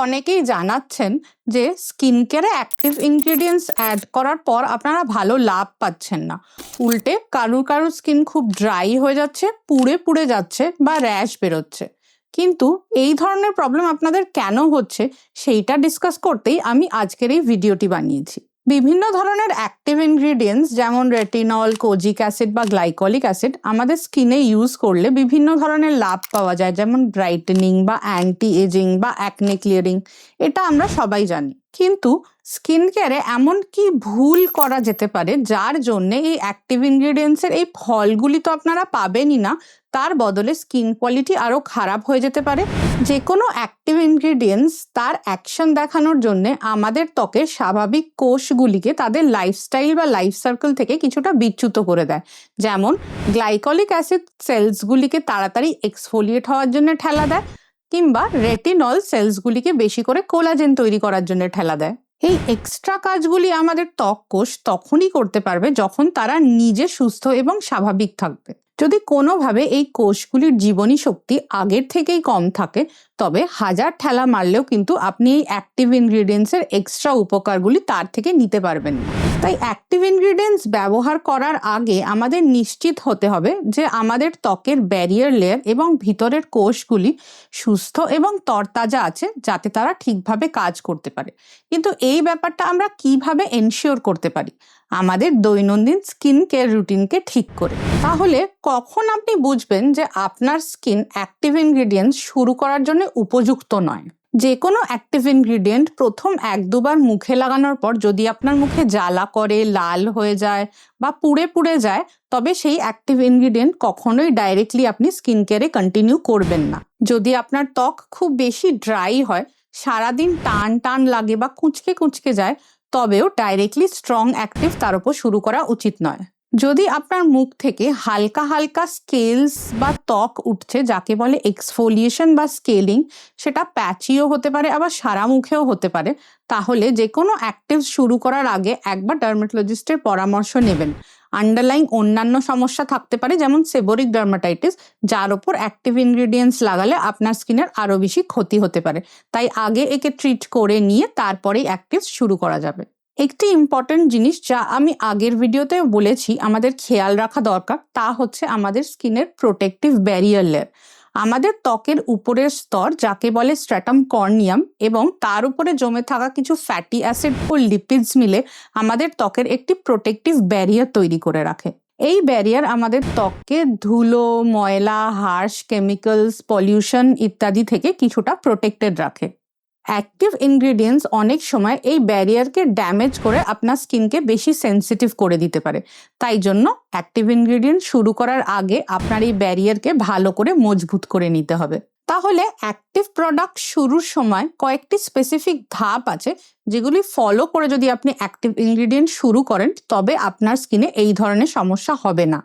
অনেকেই জানাচ্ছেন যে স্কিন কেয়ারে অ্যাক্টিভ ইনগ্রিডিয়েন্টস অ্যাড করার পর আপনারা ভালো লাভ পাচ্ছেন না। উল্টে কারুর স্কিন খুব ড্রাই হয়ে যাচ্ছে, পুড়ে পুড়ে যাচ্ছে বা র্যাশ বেরোচ্ছে। কিন্তু এই ধরনের প্রবলেম আপনাদের কেন হচ্ছে সেইটা ডিসকাস করতেই আমি আজকের এই ভিডিওটি বানিয়েছি। বিভিন্ন ধরনের অ্যাক্টিভ ইনগ্রিডিয়েন্টস যেমন রেটিনল, কোজিক অ্যাসিড বা গ্লাইকলিক অ্যাসিড আমাদের স্কিনে ইউজ করলে বিভিন্ন ধরনের লাভ পাওয়া যায়, যেমন ব্রাইটেনিং বা অ্যান্টি এজিং বা অ্যাকনে ক্লিয়ারিং। এটা আমরা সবাই জানি। কিন্তু স্কিন কেয়ারে এমন কি ভুল করা যেতে পারে যার জন্য এই অ্যাক্টিভ ইনগ্রিডিয়েন্টসের এই ফলগুলি তো আপনারা পাবেনই না, তার বদলে স্কিন কোয়ালিটি আরও খারাপ হয়ে যেতে পারে। যে কোনো অ্যাক্টিভ ইনগ্রিডিয়েন্টস তার অ্যাকশন দেখানোর জন্য আমাদের ত্বকের স্বাভাবিক কোষগুলিকে তাদের লাইফস্টাইল বা লাইফ সার্কেল থেকে কিছুটা বিচ্যুত করে দেয়। যেমন গ্লাইকলিক অ্যাসিড সেলসগুলিকে তাড়াতাড়ি এক্সফোলিয়েট হওয়ার জন্য ঠেলা দেয়, কিংবা রেটিনল সেলসগুলিকে বেশি করে কোলাজেন তৈরি করার জন্য ঠেলা দেয়। এই এক্সট্রা কাজগুলি আমাদের ত্বক কোষ তখনই করতে পারবে যখন তারা নিজে সুস্থ এবং স্বাভাবিক থাকবে। যদি কোনোভাবে এই কোষগুলির জীবনী শক্তি আগের থেকেই কম থাকে, তবে হাজার ঠেলা মারলেও কিন্তু আপনি এই অ্যাক্টিভ ইনগ্রিডিয়েন্টসের এক্সট্রা উপকারগুলি তার থেকে নিতে পারবেন না। তাই অ্যাক্টিভ ইনগ্রিডিয়েন্টস ব্যবহার করার আগে আমাদের নিশ্চিত হতে হবে যে আমাদের ত্বকের ব্যারিয়ার লেয়ার এবং ভিতরের কোষগুলি সুস্থ এবং তরতাজা আছে, যাতে তারা ঠিকভাবে কাজ করতে পারে। কিন্তু এই ব্যাপারটা আমরা কিভাবে এনশিওর করতে পারি? আমাদের দৈনন্দিন স্কিন কেয়ার রুটিনকে ঠিক করে। তাহলে কখন আপনি বুঝবেন যে আপনার স্কিন অ্যাক্টিভ ইনগ্রিডিয়েন্টস শুরু করার জন্য উপযুক্ত নয়? যে কোনো অ্যাক্টিভ ইনগ্রিডিয়েন্ট প্রথম 1-2 বার মুখে লাগানোর পর যদি আপনার মুখে জ্বালা করে, লাল হয়ে যায় বা পুড়ে পুড়ে যায়, তবে সেই অ্যাক্টিভ ইনগ্রিডিয়েন্ট কখনোই ডাইরেক্টলি আপনি স্কিন কেয়ারে কন্টিনিউ করবেন না। যদি আপনার ত্বক খুব বেশি ড্রাই হয়, সারাদিন টান টান লাগে বা কুঁচকে কুঁচকে যায়, তবেও ডাইরেক্টলি স্ট্রং অ্যাক্টিভ তার উপর শুরু করা উচিত নয়। যদি আপনার মুখ থেকে হালকা হালকা স্কেলস বা ত্বক উঠছে, যাকে বলে এক্সফোলিয়েশন বা স্কেলিং, সেটা প্যাচিও হতে পারে আবার সারা মুখেও হতে পারে, তাহলে যে কোনো অ্যাক্টিভ শুরু করার আগে একবার ডার্মাটোলজিস্টের পরামর্শ নেবেন। আন্ডারলাইং অন্যান্য সমস্যা থাকতে পারে, যেমন সেবোরিক ডার্মাটাইটিস, যার ওপর অ্যাক্টিভ ইনগ্রিডিয়েন্টস লাগালে আপনার স্কিনের আরও বেশি ক্ষতি হতে পারে। তাই আগে একে ট্রিট করে নিয়ে তারপরেই অ্যাক্টিভ শুরু করা যাবে। একটি ইম্পর্টেন্ট জিনিস যা আমি আগের ভিডিওতে বলেছি আমাদের খেয়াল রাখা দরকার, তা হচ্ছে আমাদের স্কিনের প্রোটেক্টিভ ব্যারিয়ার লেয়ার। আমাদের ত্বকের উপরের স্তর, যাকে বলে স্ট্র্যাটাম কর্নিয়াম, এবং তার উপরে জমে থাকা কিছু ফ্যাটি অ্যাসিড ও লিপিডস মিলে আমাদের ত্বকের একটি প্রোটেক্টিভ ব্যারিয়ার তৈরি করে রাখে। এই ব্যারিয়ার আমাদের ত্বককে ধুলো, ময়লা, হার্শ কেমিক্যালস, পলিউশন ইত্যাদি থেকে কিছুটা প্রোটেক্টেড রাখে। অ্যাক্টিভ ইনগ্রিডিয়েন্টস অনেক সময় এই ব্যারিয়ারকে ড্যামেজ করে আপনার স্কিনকে বেশি সেন্সিটিভ করে দিতে পারে। তাই জন্য অ্যাক্টিভ ইনগ্রিডিয়েন্ট শুরু করার আগে আপনার এই ব্যারিয়ারকে ভালো করে মজবুত করে নিতে হবে। তাহলে অ্যাক্টিভ প্রোডাক্ট শুরুর সময় কয়েকটি স্পেসিফিক ধাপ আছে, যেগুলি ফলো করে যদি আপনি অ্যাক্টিভ ইনগ্রিডিয়েন্ট শুরু করেন, তবে আপনার স্কিনে এই ধরনের সমস্যা হবে না।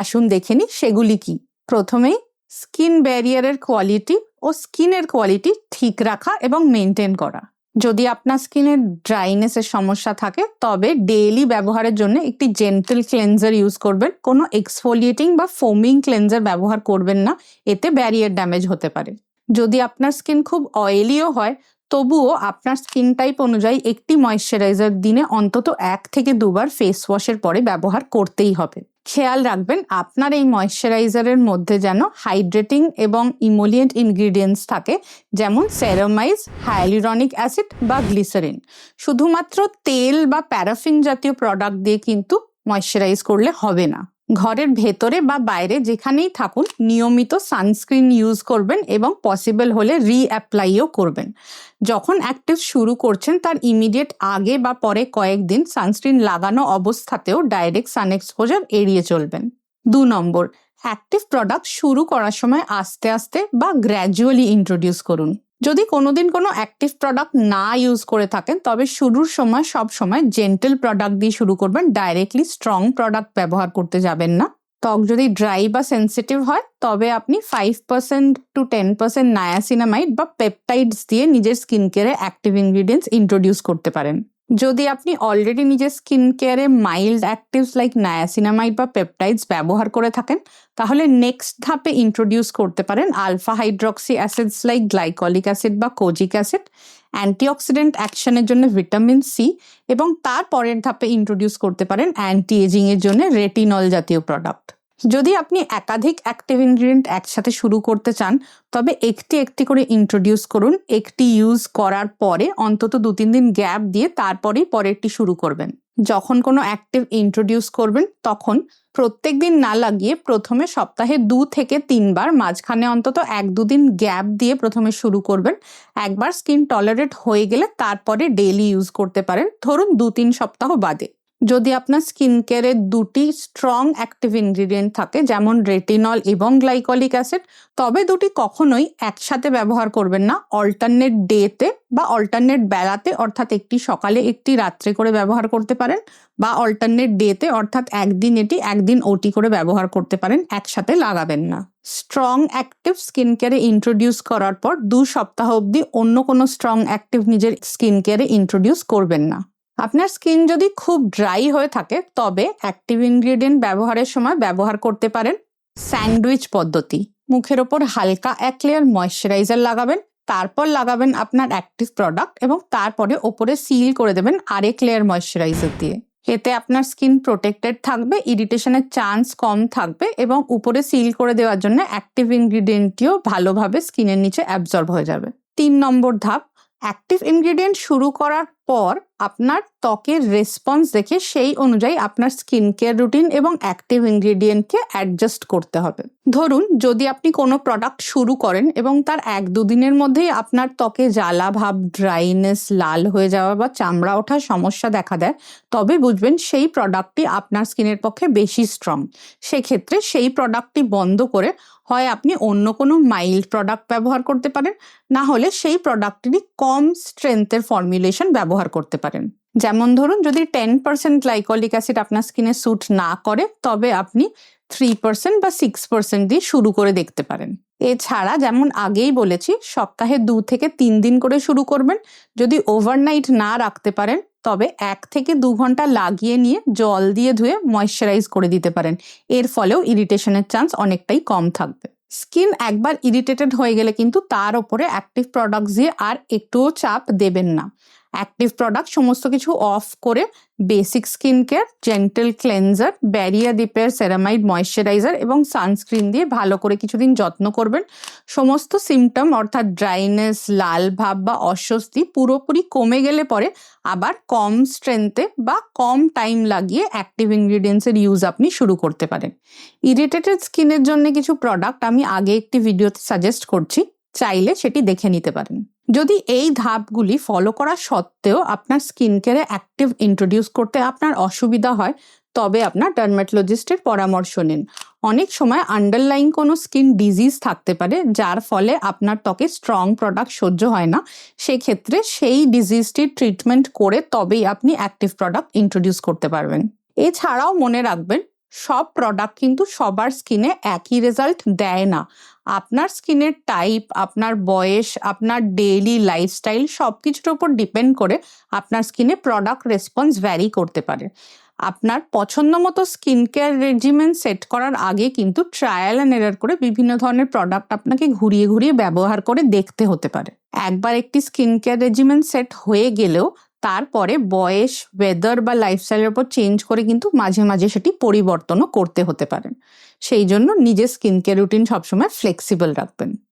আসুন দেখে নিই সেগুলি কি। প্রথমেই স্কিন ব্যারিয়ারের কোয়ালিটি ও স্কিনের কোয়ালিটি ঠিক রাখা এবং মেনটেন করা। যদি আপনার স্কিনের ড্রাইনেসের সমস্যা থাকে, তবে ডেইলি ব্যবহারের জন্য একটি জেন্টল ক্লেনজার ইউজ করবেন। কোনো এক্সফোলিয়েটিং বা ফোমিং ক্লেনজার ব্যবহার করবেন না, এতে ব্যারিয়ার ড্যামেজ হতে পারে। যদি আপনার স্কিন খুব অয়েলিও হয়, তবুও আপনার স্কিন টাইপ অনুযায়ী একটি ময়েশ্চারাইজার দিনে অন্তত 1 থেকে 2 বার ফেস ওয়াশের পরে ব্যবহার করতেই হবে। খেয়াল রাখবেন আপনার এই ময়েশ্চারাইজারের মধ্যে যেন হাইড্রেটিং এবং ইমোলিয়েন্ট ইনগ্রিডিয়েন্টস থাকে, যেমন সেরামাইজ, হায়ালুরনিক অ্যাসিড বা গ্লিসারিন। শুধুমাত্র তেল বা প্যারাফিন জাতীয় প্রোডাক্ট দিয়ে কিন্তু ময়েশ্চারাইজ করলে হবে না। ঘরের ভেতরে বা বাইরে যেখানেই থাকুন, নিয়মিত সানস্ক্রিন ইউজ করবেন এবং পসিবল হলে রিঅ্যাপ্লাইও করবেন। যখন অ্যাক্টিভ শুরু করছেন তার ইমিডিয়েট আগে বা পরে কয়েকদিন সানস্ক্রিন লাগানো অবস্থাতেও ডাইরেক্ট সান এক্সপোজার এড়িয়ে চলবেন। 2 নম্বর, অ্যাক্টিভ প্রোডাক্ট শুরু করার সময় আস্তে আস্তে বা গ্র্যাজুয়ালি ইন্ট্রোডিউস করুন। যদি কোনোদিন কোনো অ্যাক্টিভ প্রোডাক্ট না ইউজ করে থাকেন, তবে শুরুর সময় সব সময় জেন্টল প্রোডাক্ট দিয়ে শুরু করবেন, ডাইরেক্টলি স্ট্রং প্রোডাক্ট ব্যবহার করতে যাবেন না। ত্বক যদি ড্রাই বা সেন্সিটিভ হয়, তবে আপনি 5% to 10% নায়াসিনামাইড বা পেপটাইডস দিয়ে নিজের স্কিন কেয়ারে অ্যাক্টিভ ইনগ্রিডিয়েন্টস ইন্ট্রোডিউস করতে পারেন। যদি আপনি অলরেডি নিজের স্কিন কেয়ারে মাইল্ড অ্যাক্টিভস লাইক নায়াসিনামাইড বা পেপটাইডস ব্যবহার করে থাকেন, তাহলে নেক্সট ধাপে ইন্ট্রোডিউস করতে পারেন alpha hydroxy acids like glycolic acid বা কোজিক অ্যাসিড, অ্যান্টিঅক্সিডেন্ট অ্যাকশনের জন্য ভিটামিন সি, এবং তার পরের ধাপে ইন্ট্রোডিউস করতে পারেন অ্যান্টি এজিং এর জন্য রেটিনল জাতীয় প্রোডাক্ট। যদি আপনি একাধিক অ্যাক্টিভ ইনগ্রিডিয়েন্ট একসাথে শুরু করতে চান, তবে একটি একটি করে ইন্ট্রোডিউস করুন। একটি ইউজ করার পরে অন্তত 2-3 দিন গ্যাপ দিয়ে তারপরেই পরেরটি শুরু করবেন। যখন কোনো অ্যাক্টিভ ইন্ট্রোডিউস করবেন, তখন প্রত্যেক দিন না লাগিয়ে প্রথমে সপ্তাহে 2 থেকে 3 বার, মাঝখানে অন্তত 1-2 দিন গ্যাপ দিয়ে প্রথমে শুরু করবেন। একবার স্কিন টলারেট হয়ে গেলে তারপরে ডেইলি ইউজ করতে পারেন, ধরুন 2-3 সপ্তাহ বাদে। যদি আপনার স্কিন কেয়ারে 2টি স্ট্রং অ্যাক্টিভ ইনগ্রিডিয়েন্ট থাকে, যেমন রেটিনল এবং গ্লাইকলিক অ্যাসিড, তবে দুটি কখনোই একসাথে ব্যবহার করবেন না। অল্টারনেট ডেতে বা অল্টারনেট বেলাতে, অর্থাৎ একটি সকালে একটি রাত্রে করে ব্যবহার করতে পারেন, বা অল্টারনেট ডেতে অর্থাৎ একদিন এটি একদিন ওটি করে ব্যবহার করতে পারেন, একসাথে লাগাবেন না। স্ট্রং অ্যাক্টিভ স্কিন কেয়ারে ইন্ট্রোডিউস করার পর 2 সপ্তাহ অবধি অন্য কোনো স্ট্রং অ্যাক্টিভ নিজের স্কিন কেয়ারে ইন্ট্রোডিউস করবেন না। আপনার স্কিন যদি খুব ড্রাই হয়ে থাকে, তবে অ্যাক্টিভ ইনগ্রিডিয়েন্ট ব্যবহারের সময় ব্যবহার করতে পারেন স্যান্ডউইচ পদ্ধতি। মুখের ওপর হালকা 1 লেয়ার ময়শ্চারাইজার লাগাবেন, তারপর লাগাবেন আপনার অ্যাক্টিভ প্রোডাক্ট, এবং তারপরে ওপরে সিল করে দেবেন আরেক লেয়ার ময়শ্চারাইজার দিয়ে। এতে আপনার স্কিন প্রোটেক্টেড থাকবে, ইরিটেশনের চান্স কম থাকবে, এবং উপরে সিল করে দেওয়ার জন্য অ্যাক্টিভ ইনগ্রিডিয়েন্টটিও ভালোভাবে স্কিনের নিচে অ্যাবজর্ব হয়ে যাবে। 3 নম্বর ধাপ, অ্যাক্টিভ ইনগ্রিডিয়েন্ট শুরু করার পর আপনার ত্বকের রেসপন্স দেখে সেই অনুযায়ী আপনার স্কিন কেয়ার রুটিন এবং অ্যাক্টিভ ইনগ্রিডিয়েন্টকে অ্যাডজাস্ট করতে হবে। ধরুন, যদি আপনি কোনো প্রোডাক্ট শুরু করেন এবং তার 1-2 দিনের মধ্যেই আপনার ত্বকে জ্বালা ভাব, ড্রাইনেস, লাল হয়ে যাওয়া বা চামড়া ওঠার সমস্যা দেখা দেয়, তবে বুঝবেন সেই প্রোডাক্টটি আপনার স্কিনের পক্ষে বেশি স্ট্রং। সেক্ষেত্রে সেই প্রোডাক্টটি বন্ধ করে হয় আপনি অন্য কোনো মাইল্ড প্রোডাক্ট ব্যবহার করতে পারেন, না হলে সেই প্রোডাক্টটিরই কম স্ট্রেংথের ফর্মুলেশন ব্যবহার করতে পারেন। যেমন ধরুন, যদি 10% গ্লাইকলিক অ্যাসিড আপনার স্কিনে স্যুট না করে, তবে আপনি 3% বা 6% দিয়ে শুরু করে দেখতে পারেন। এছাড়া যেমন আগেই বলেছি, সপ্তাহে 2 থেকে 3 দিন করে শুরু করবেন। যদি ওভারনাইট না রাখতে পারেন, তবে 1 থেকে 2 ঘন্টা লাগিয়ে নিয়ে জল দিয়ে ধুয়ে ময়শ্চারাইজ করে দিতে পারেন। এর ফলেও ইরিটেশনের চান্স অনেকটাই কম থাকবে। স্কিন একবার ইরিটেটেড হয়ে গেলে কিন্তু তার ওপরে অ্যাক্টিভ প্রোডাক্টস দিয়ে আর একটুও চাপ দেবেন না। অ্যাক্টিভ প্রোডাক্ট সমস্ত কিছু অফ করে basic skin care, gentle cleanser, barrier repair ceramide moisturiser এবং সানস্ক্রিন দিয়ে ভালো করে কিছুদিন যত্ন করবেন। সমস্ত সিমটম অর্থাৎ ড্রাইনেস, লাল ভাব বা অস্বস্তি পুরোপুরি কমে গেলে পরে আবার কম স্ট্রেংথে বা কম টাইম লাগিয়ে অ্যাক্টিভ ইনগ্রিডিয়েন্টসের ইউজ আপনি শুরু করতে পারেন। ইরিটেটেড স্কিনের জন্য কিছু প্রোডাক্ট আমি আগে একটি ভিডিওতে সাজেস্ট করছি, চাইলে সেটি দেখে নিতে পারেন। যদি এই ধাপগুলি ফলো করা সত্ত্বেও আপনার স্কিন কেয়ারে অ্যাক্টিভ ইন্ট্রোডিউস করতে আপনার অসুবিধা হয়, তবে আপনার ডার্মাটোলজিস্টের পরামর্শ নিন। অনেক সময় আন্ডারলাইং কোনো স্কিন ডিজিজ থাকতে পারে, যার ফলে আপনার ত্বকে স্ট্রং প্রোডাক্ট সহ্য হয় না। সেক্ষেত্রে সেই ডিজিজটির ট্রিটমেন্ট করে তবেই আপনি অ্যাক্টিভ প্রোডাক্ট ইন্ট্রোডিউস করতে পারবেন। এছাড়াও মনে রাখবেন, সব প্রোডাক্ট কিন্তু সবার স্কিনে একই রেজাল্ট দেয় না। আপনার স্কিনের টাইপ, আপনার বয়স, আপনার ডেইলি লাইফস্টাইল সব কিছুর উপর ডিপেন্ড করে আপনার স্কিনে প্রোডাক্ট রেসপন্স ভ্যারি করতে পারে। আপনার পছন্দ মতো স্কিন কেয়ার রেজিমেন সেট করার আগে কিন্তু ট্রায়াল অ্যান্ড এরর করে বিভিন্ন ধরনের প্রোডাক্ট আপনাকে ঘুরিয়ে ঘুরিয়ে ব্যবহার করে দেখতে হতে পারে। একবার একটি স্কিন কেয়ার রেজিমেন সেট হয়ে গেলেও তারপরে বয়স, ওয়েদার বা লাইফস্টাইলের উপর চেঞ্জ করে কিন্তু মাঝে মাঝে সেটি পরিবর্তনও করতে হতে পারে। সেই জন্য নিজের স্কিন কেয়ার রুটিন সবসময় ফ্লেক্সিবল রাখবেন।